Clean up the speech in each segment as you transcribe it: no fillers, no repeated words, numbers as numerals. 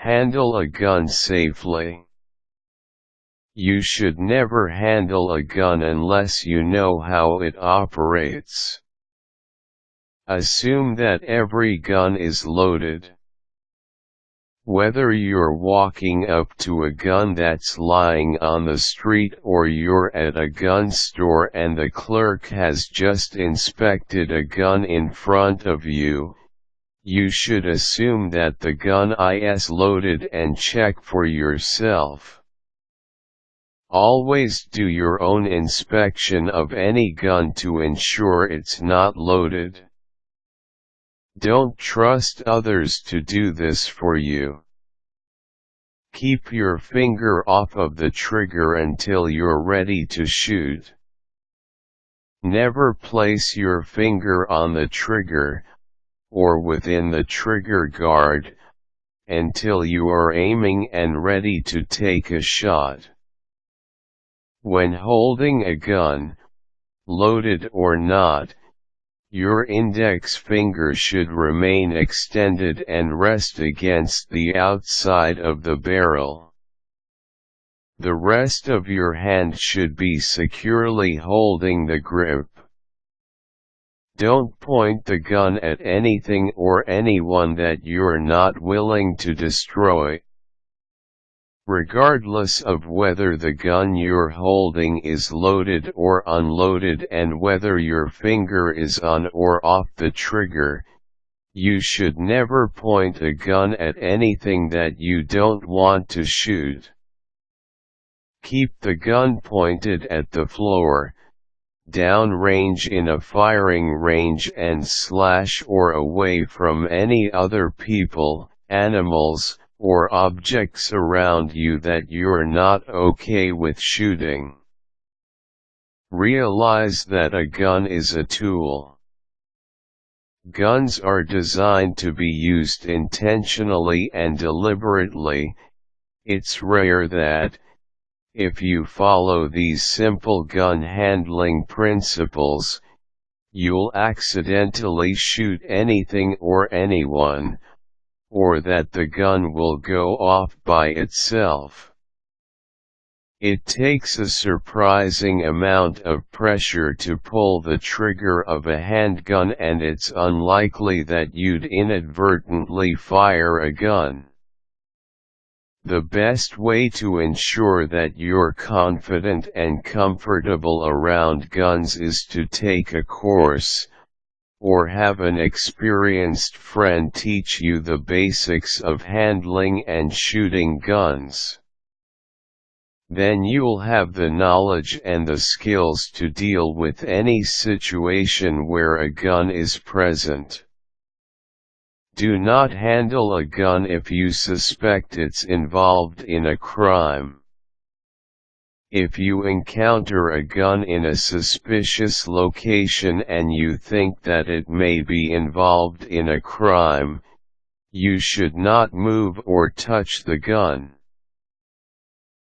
Handle a gun safely. You should never handle a gun unless you know how it operates. Assume that every gun is loaded. Whether you're walking up to a gun that's lying on the street or you're at a gun store and the clerk has just inspected a gun in front of you, you should assume that the gun is loaded and check for yourself. Always do your own inspection of any gun to ensure it's not loaded. Don't trust others to do this for you. Keep your finger off of the trigger until you're ready to shoot. Never place your finger on the trigger, or within the trigger guard, until you are aiming and ready to take a shot. When holding a gun, loaded or not, your index finger should remain extended and rest against the outside of the barrel. The rest of your hand should be securely holding the grip. Don't point the gun at anything or anyone that you're not willing to destroy. Regardless of whether the gun you're holding is loaded or unloaded and whether your finger is on or off the trigger, you should never point a gun at anything that you don't want to shoot. Keep the gun pointed at the floor, downrange in a firing range and / or away from any other people, animals, or objects around you that you're not okay with shooting. Realize that a gun is a tool. Guns are designed to be used intentionally and deliberately. It's rare that, if you follow these simple gun handling principles, you'll accidentally shoot anything or anyone, or that the gun will go off by itself. It takes a surprising amount of pressure to pull the trigger of a handgun, and it's unlikely that you'd inadvertently fire a gun. The best way to ensure that you're confident and comfortable around guns is to take a course, or have an experienced friend teach you the basics of handling and shooting guns. Then you'll have the knowledge and the skills to deal with any situation where a gun is present. Do not handle a gun if you suspect it's involved in a crime. If you encounter a gun in a suspicious location and you think that it may be involved in a crime, you should not move or touch the gun.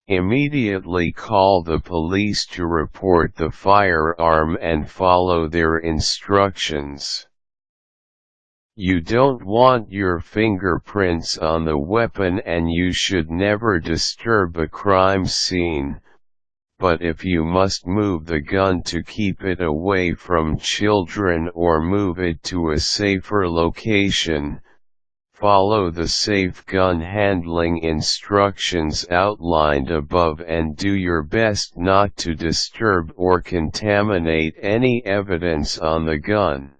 Immediately call the police to report the firearm and follow their instructions. You don't want your fingerprints on the weapon, and you should never disturb a crime scene. But if you must move the gun to keep it away from children or move it to a safer location, follow the safe gun handling instructions outlined above and do your best not to disturb or contaminate any evidence on the gun.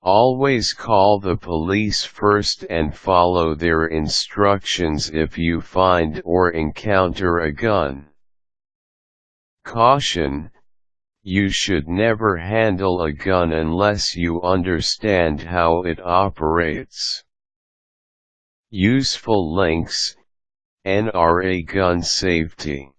Always call the police first and follow their instructions if you find or encounter a gun. Caution: you should never handle a gun unless you understand how it operates. Useful links: NRA Gun Safety.